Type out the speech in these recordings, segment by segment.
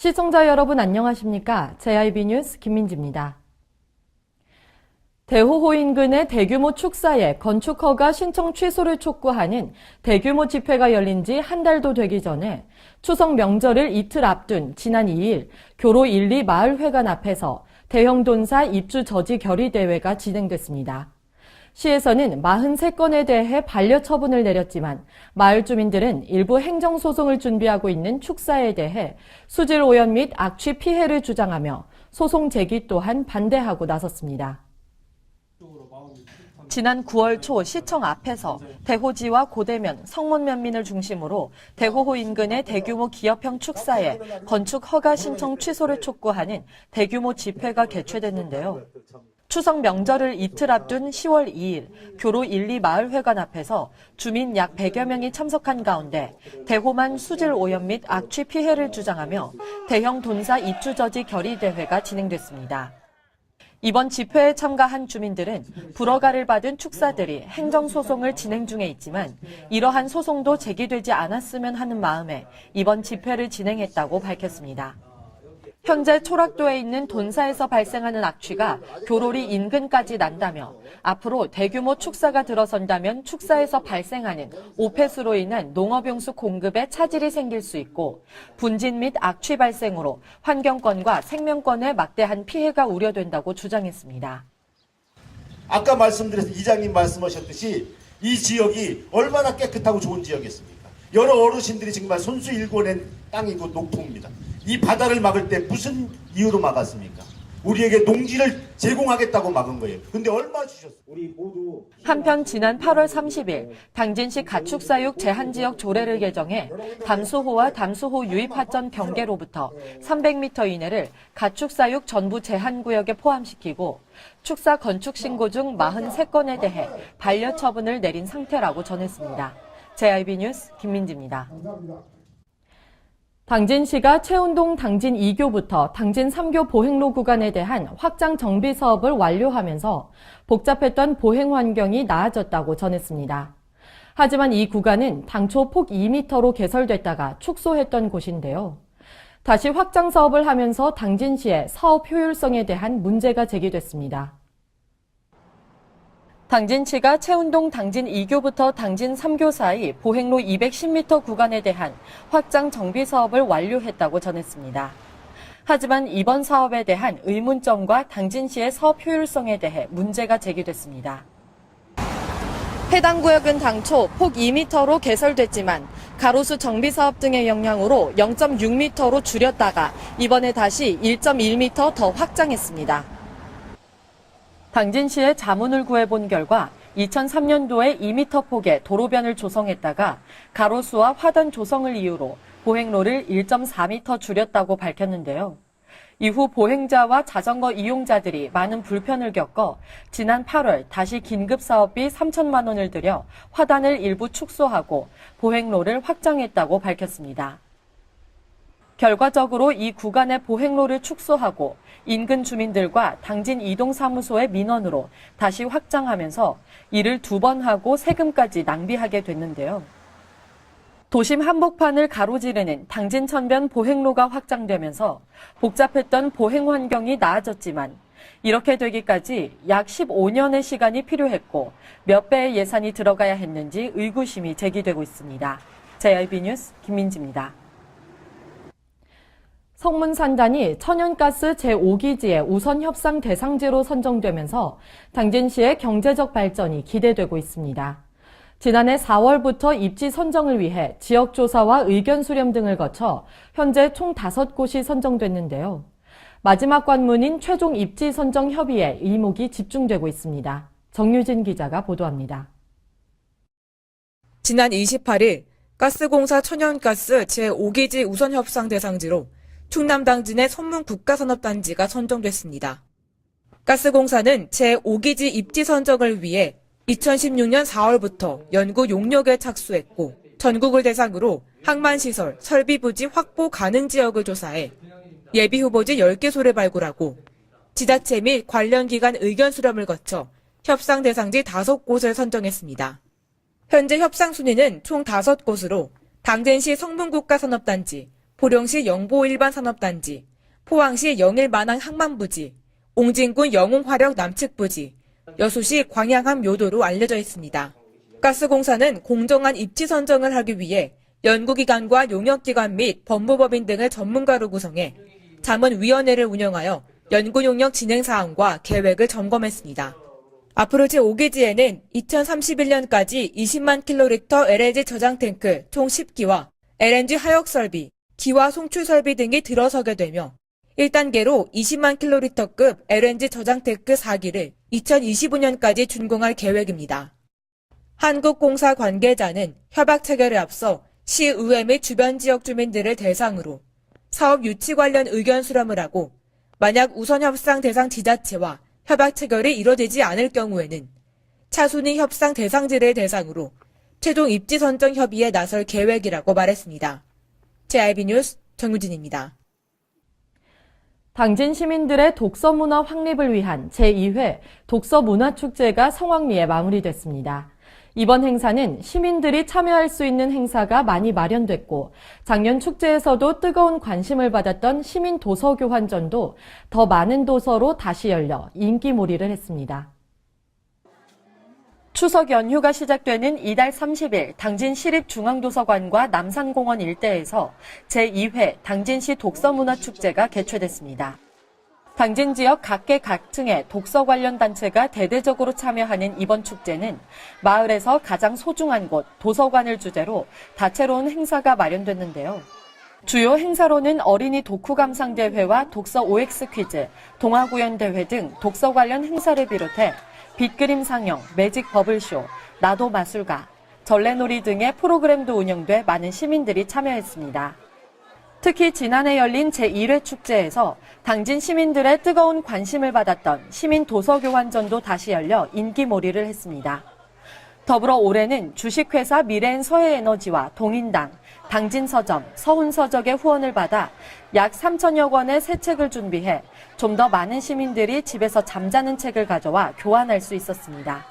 시청자 여러분 안녕하십니까? JIB 뉴스 김민지입니다. 대호호 인근의 대규모 축사에 건축 허가 신청 취소를 촉구하는 대규모 집회가 열린 지 한 달도 되기 전에 추석 명절을 이틀 앞둔 지난 2일 교로 1, 2 마을회관 앞에서 대형 돈사 입주 저지 결의 대회가 진행됐습니다. 시에서는 43건에 대해 반려 처분을 내렸지만 마을 주민들은 일부 행정소송을 준비하고 있는 축사에 대해 수질 오염 및 악취 피해를 주장하며 소송 제기 또한 반대하고 나섰습니다. 지난 9월 초 시청 앞에서 대호지와 고대면, 성문면민을 중심으로 대호호 인근의 대규모 기업형 축사에 건축 허가 신청 취소를 촉구하는 대규모 집회가 개최됐는데요. 추석 명절을 이틀 앞둔 10월 2일 교로 1, 2 마을회관 앞에서 주민 약 100여 명이 참석한 가운데 대호만 수질 오염 및 악취 피해를 주장하며 대형 돈사 입주 저지 결의 대회가 진행됐습니다. 이번 집회에 참가한 주민들은 불허가를 받은 축사들이 행정소송을 진행 중에 있지만 이러한 소송도 제기되지 않았으면 하는 마음에 이번 집회를 진행했다고 밝혔습니다. 현재 초락도에 있는 돈사에서 발생하는 악취가 교로리 인근까지 난다며 앞으로 대규모 축사가 들어선다면 축사에서 발생하는 오폐수로 인한 농업용수 공급에 차질이 생길 수 있고 분진 및 악취 발생으로 환경권과 생명권에 막대한 피해가 우려된다고 주장했습니다. 아까 말씀드렸던 이장님 말씀하셨듯이 이 지역이 얼마나 깨끗하고 좋은 지역이었습니까? 여러 어르신들이 정말 손수 일궈낸 땅이고 녹통입니다. 이 바다를 막을 때 무슨 이유로 막았습니까? 우리에게 농지를 제공하겠다고 막은 거예요. 근데 얼마 주셨어요? 한편 지난 8월 30일 당진시 가축사육 제한지역 조례를 개정해 담수호와 담수호 유입하천 경계로부터 300m 이내를 가축사육 전부 제한구역에 포함시키고 축사 건축 신고 중 43건에 대해 반려 처분을 내린 상태라고 전했습니다. JIB 뉴스 김민지입니다. 당진시가 채운동 당진 2교부터 당진 3교 보행로 구간에 대한 확장 정비 사업을 완료하면서 복잡했던 보행 환경이 나아졌다고 전했습니다. 하지만 이 구간은 당초 폭 2m로 개설됐다가 축소했던 곳인데요. 다시 확장 사업을 하면서 당진시의 사업 효율성에 대한 문제가 제기됐습니다. 당진시가 채운동 당진 2교부터 당진 3교 사이 보행로 210m 구간에 대한 확장 정비 사업을 완료했다고 전했습니다. 하지만 이번 사업에 대한 의문점과 당진시의 사업 효율성에 대해 문제가 제기됐습니다. 해당 구역은 당초 폭 2m로 개설됐지만 가로수 정비 사업 등의 영향으로 0.6m로 줄였다가 이번에 다시 1.1m 더 확장했습니다. 당진시에 자문을 구해본 결과 2003년도에 2m 폭의 도로변을 조성했다가 가로수와 화단 조성을 이유로 보행로를 1.4m 줄였다고 밝혔는데요. 이후 보행자와 자전거 이용자들이 많은 불편을 겪어 지난 8월 다시 긴급사업비 3천만 원을 들여 화단을 일부 축소하고 보행로를 확장했다고 밝혔습니다. 결과적으로 이 구간의 보행로를 축소하고 인근 주민들과 당진 이동사무소의 민원으로 다시 확장하면서 이를 2번 하고 세금까지 낭비하게 됐는데요. 도심 한복판을 가로지르는 당진 천변 보행로가 확장되면서 복잡했던 보행 환경이 나아졌지만 이렇게 되기까지 약 15년의 시간이 필요했고 몇 배의 예산이 들어가야 했는지 의구심이 제기되고 있습니다. JIB 뉴스 김민지입니다. 성문산단이 천연가스 제5기지의 우선 협상 대상지로 선정되면서 당진시의 경제적 발전이 기대되고 있습니다. 지난해 4월부터 입지 선정을 위해 지역조사와 의견 수렴 등을 거쳐 현재 총 5곳이 선정됐는데요. 마지막 관문인 최종 입지 선정 협의에 이목이 집중되고 있습니다. 정유진 기자가 보도합니다. 지난 28일 가스공사 천연가스 제5기지 우선 협상 대상지로 충남 당진의 선문국가산업단지가 선정됐습니다. 가스공사는 제5기지 입지 선정을 위해 2016년 4월부터 연구 용역에 착수했고 전국을 대상으로 항만시설, 설비부지 확보 가능 지역을 조사해 예비 후보지 10개소를 발굴하고 지자체 및 관련 기관 의견 수렴을 거쳐 협상 대상지 5곳을 선정했습니다. 현재 협상 순위는 총 5곳으로 당진시 성문국가산업단지, 보령시 영보 일반 산업단지, 포항시 영일만항 항만부지, 옹진군 영웅화력 남측부지, 여수시 광양함 요도로 알려져 있습니다. 가스공사는 공정한 입지 선정을 하기 위해 연구기관과 용역기관 및 법무법인 등을 전문가로 구성해 자문위원회를 운영하여 연구용역 진행 사항과 계획을 점검했습니다. 앞으로 제5기지에는 2031년까지 20만 킬로리터 LNG 저장 탱크 총 10기와 LNG 하역 설비, 기와 송출 설비 등이 들어서게 되며 1단계로 20만 킬로리터급 LNG 저장 탱크 4기를 2025년까지 준공할 계획입니다. 한국공사 관계자는 협약 체결에 앞서 시의회 및 주변 지역 주민들을 대상으로 사업 유치 관련 의견 수렴을 하고 만약 우선 협상 대상 지자체와 협약 체결이 이뤄지지 않을 경우에는 차순위 협상 대상지를 대상으로 최종 입지 선정 협의에 나설 계획이라고 말했습니다. JIB 뉴스 정유진입니다. 당진 시민들의 독서 문화 확립을 위한 제2회 독서 문화축제가 성황리에 마무리됐습니다. 이번 행사는 시민들이 참여할 수 있는 행사가 많이 마련됐고 작년 축제에서도 뜨거운 관심을 받았던 시민 도서 교환전도 더 많은 도서로 다시 열려 인기몰이를 했습니다. 추석 연휴가 시작되는 이달 30일 당진 시립중앙도서관과 남산공원 일대에서 제2회 당진시 독서문화축제가 개최됐습니다. 당진 지역 각계 각층의 독서 관련 단체가 대대적으로 참여하는 이번 축제는 마을에서 가장 소중한 곳 도서관을 주제로 다채로운 행사가 마련됐는데요. 주요 행사로는 어린이 독후 감상 대회와 독서 OX 퀴즈, 동화 구연 대회 등 독서 관련 행사를 비롯해 빗그림 상영, 매직 버블쇼, 나도 마술가, 전래놀이 등의 프로그램도 운영돼 많은 시민들이 참여했습니다. 특히 지난해 열린 제1회 축제에서 당진 시민들의 뜨거운 관심을 받았던 시민 도서교환전도 다시 열려 인기몰이를 했습니다. 더불어 올해는 주식회사 미래엔 서해에너지와 동인당, 당진서점, 서훈서적의 후원을 받아 약 3천여 권의 새 책을 준비해 좀 더 많은 시민들이 집에서 잠자는 책을 가져와 교환할 수 있었습니다.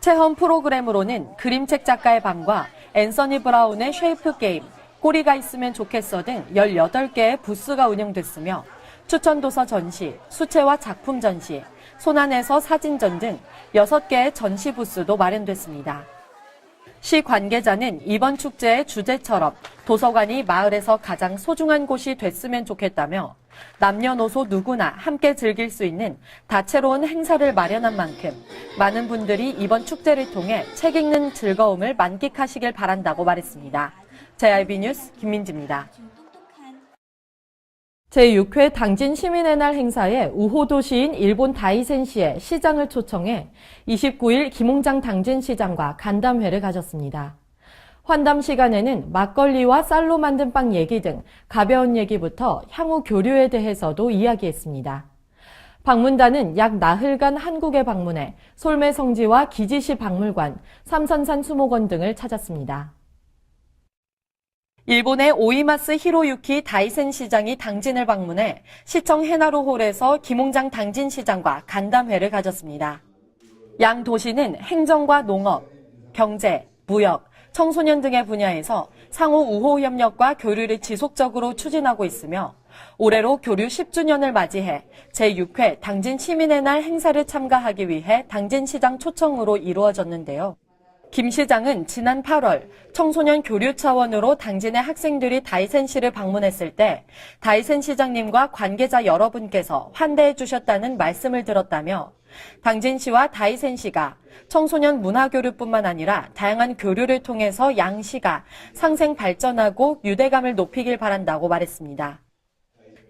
체험 프로그램으로는 그림책 작가의 밤과 앤서니 브라운의 쉐이프 게임, 꼬리가 있으면 좋겠어 등 18개의 부스가 운영됐으며 추천 도서 전시, 수채화 작품 전시, 손안에서 사진전 등 6개의 전시 부스도 마련됐습니다. 시 관계자는 이번 축제의 주제처럼 도서관이 마을에서 가장 소중한 곳이 됐으면 좋겠다며 남녀노소 누구나 함께 즐길 수 있는 다채로운 행사를 마련한 만큼 많은 분들이 이번 축제를 통해 책 읽는 즐거움을 만끽하시길 바란다고 말했습니다. JIB 뉴스 김민지입니다. 제6회 당진 시민의 날 행사에 우호도시인 일본 다이센시의 시장을 초청해 29일 김홍장 당진시장과 간담회를 가졌습니다. 환담 시간에는 막걸리와 쌀로 만든 빵 얘기 등 가벼운 얘기부터 향후 교류에 대해서도 이야기했습니다. 방문단은 약 나흘간 한국에 방문해 솔매성지와 기지시 박물관, 삼선산 수목원 등을 찾았습니다. 일본의 오이마스 히로유키 다이센 시장이 당진을 방문해 시청 해나루홀에서 김홍장 당진시장과 간담회를 가졌습니다. 양 도시는 행정과 농업, 경제, 무역, 청소년 등의 분야에서 상호 우호 협력과 교류를 지속적으로 추진하고 있으며 올해로 교류 10주년을 맞이해 제6회 당진 시민의 날 행사를 참가하기 위해 당진시장 초청으로 이루어졌는데요. 김 시장은 지난 8월 청소년 교류 차원으로 당진의 학생들이 다이센시를 방문했을 때 다이센 시장님과 관계자 여러분께서 환대해 주셨다는 말씀을 들었다며 당진시와 다이센시가 청소년 문화교류뿐만 아니라 다양한 교류를 통해서 양시가 상생 발전하고 유대감을 높이길 바란다고 말했습니다.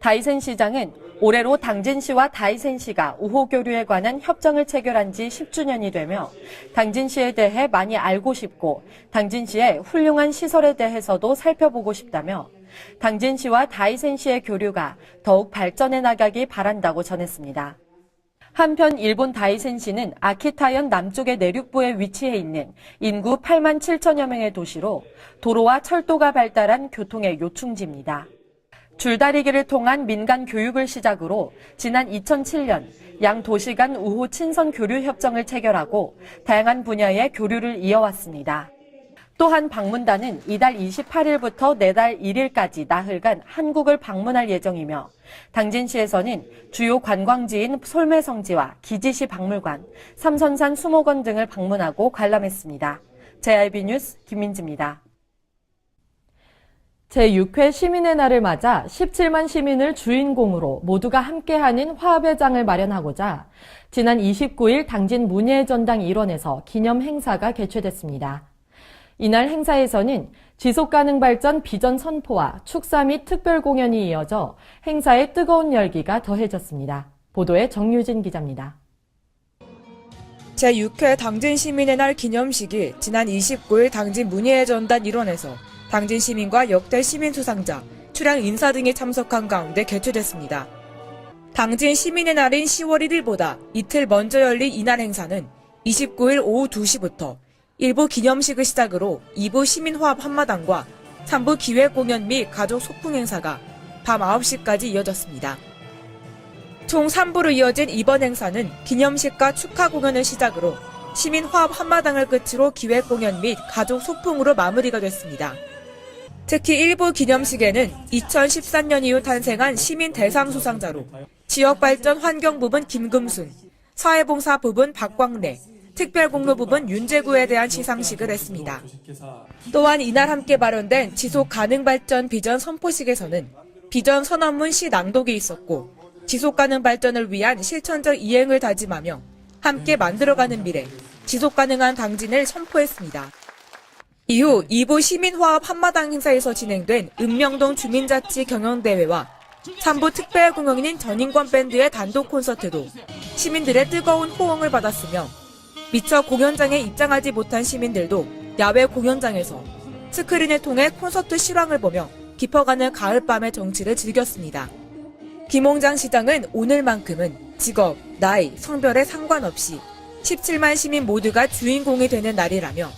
다이센 시장은 올해로 당진시와 다이센시가 우호교류에 관한 협정을 체결한 지 10주년이 되며 당진시에 대해 많이 알고 싶고 당진시의 훌륭한 시설에 대해서도 살펴보고 싶다며 당진시와 다이센시의 교류가 더욱 발전해 나가기 바란다고 전했습니다. 한편 일본 다이센시는 아키타현 남쪽의 내륙부에 위치해 있는 인구 8만 7천여 명의 도시로 도로와 철도가 발달한 교통의 요충지입니다. 줄다리기를 통한 민간 교육을 시작으로 지난 2007년 양 도시 간 우호 친선 교류 협정을 체결하고 다양한 분야의 교류를 이어왔습니다. 또한 방문단은 이달 28일부터 내달 1일까지 나흘간 한국을 방문할 예정이며 당진시에서는 주요 관광지인 솔매성지와 기지시 박물관, 삼선산 수목원 등을 방문하고 관람했습니다. JIB 뉴스 김민지입니다. 제6회 시민의 날을 맞아 17만 시민을 주인공으로 모두가 함께하는 화합의 장을 마련하고자 지난 29일 당진 문예의 전당 일원에서 기념 행사가 개최됐습니다. 이날 행사에서는 지속가능 발전 비전 선포와 축사 및 특별 공연이 이어져 행사의 뜨거운 열기가 더해졌습니다. 보도에 정유진 기자입니다. 제6회 당진 시민의 날 기념식이 지난 29일 당진 문예의 전당 일원에서 당진 시민과 역대 시민 수상자, 출향 인사 등이 참석한 가운데 개최됐습니다. 당진 시민의 날인 10월 1일보다 이틀 먼저 열린 이날 행사는 29일 오후 2시부터 1부 기념식을 시작으로 2부 시민화합 한마당과 3부 기획 공연 및 가족 소풍 행사가 밤 9시까지 이어졌습니다. 총 3부로 이어진 이번 행사는 기념식과 축하 공연을 시작으로 시민화합 한마당을 끝으로 기획 공연 및 가족 소풍으로 마무리가 됐습니다. 특히 1부 기념식에는 2013년 이후 탄생한 시민 대상 수상자로 지역발전 환경부분 김금순, 사회봉사 부분 박광래, 특별공로 부분 윤재구에 대한 시상식을 했습니다. 또한 이날 함께 발언된 지속가능발전 비전 선포식에서는 비전 선언문 시 낭독이 있었고 지속가능 발전을 위한 실천적 이행을 다짐하며 함께 만들어가는 미래, 지속가능한 당진을 선포했습니다. 이후 2부 시민화합 한마당 행사에서 진행된 읍명동 주민자치 경연대회와 3부 특별 공연인 전인권 밴드의 단독 콘서트도 시민들의 뜨거운 호응을 받았으며 미처 공연장에 입장하지 못한 시민들도 야외 공연장에서 스크린을 통해 콘서트 실황을 보며 깊어가는 가을밤의 정취를 즐겼습니다. 김홍장 시장은 오늘만큼은 직업, 나이, 성별에 상관없이 17만 시민 모두가 주인공이 되는 날이라며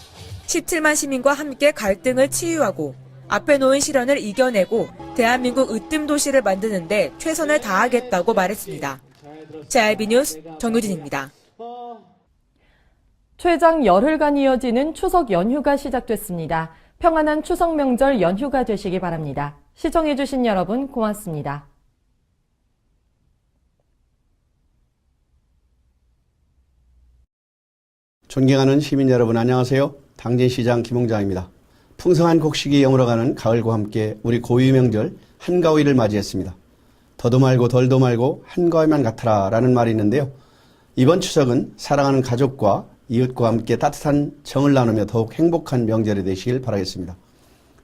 17만 시민과 함께 갈등을 치유하고 앞에 놓인 시련을 이겨내고 대한민국 으뜸 도시를 만드는 데 최선을 다하겠다고 말했습니다. JIB 뉴스 정유진입니다. 최장 열흘간 이어지는 추석 연휴가 시작됐습니다. 평안한 추석 명절 연휴가 되시기 바랍니다. 시청해주신 여러분 고맙습니다. 존경하는 시민 여러분 안녕하세요. 당진시장 김홍장입니다. 풍성한 곡식이 여물어가는 가을과 함께 우리 고유 명절 한가위를 맞이했습니다. 더도 말고 덜도 말고 한가위만 같아라 라는 말이 있는데요. 이번 추석은 사랑하는 가족과 이웃과 함께 따뜻한 정을 나누며 더욱 행복한 명절이 되시길 바라겠습니다.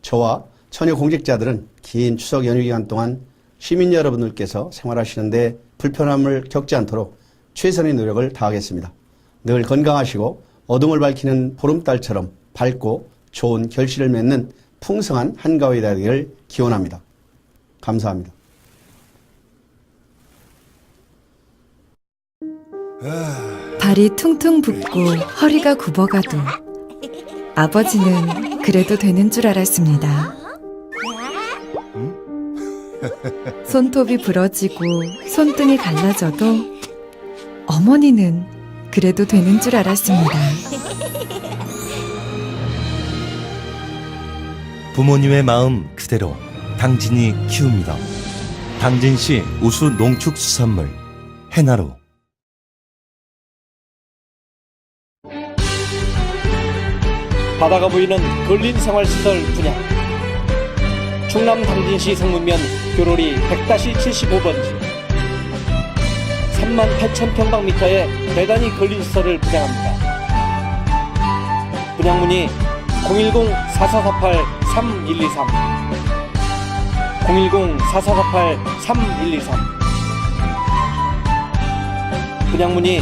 저와 처녀 공직자들은 긴 추석 연휴 기간 동안 시민 여러분들께서 생활하시는데 불편함을 겪지 않도록 최선의 노력을 다하겠습니다. 늘 건강하시고 어둠을 밝히는 보름달처럼 밝고 좋은 결실을 맺는 풍성한 한가위 되기를 기원합니다. 감사합니다. 발이 퉁퉁 붓고 허리가 굽어가도 아버지는 그래도 되는 줄 알았습니다. 손톱이 부러지고 손등이 갈라져도 어머니는 그래도 되는 줄 알았습니다. 부모님의 마음 그대로 당진이 키웁니다. 당진시 우수 농축수산물 해나루. 바다가 보이는 근린생활시설 분양. 충남 당진시 성문면 교로리 100-75번지 38,000평방미터의 대단위 근린시설을 분양합니다. 분양문의 010-4448-3123 010-4448-3123 분양문의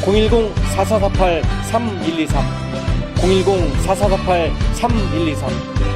010-4448-3123 010-4448-3123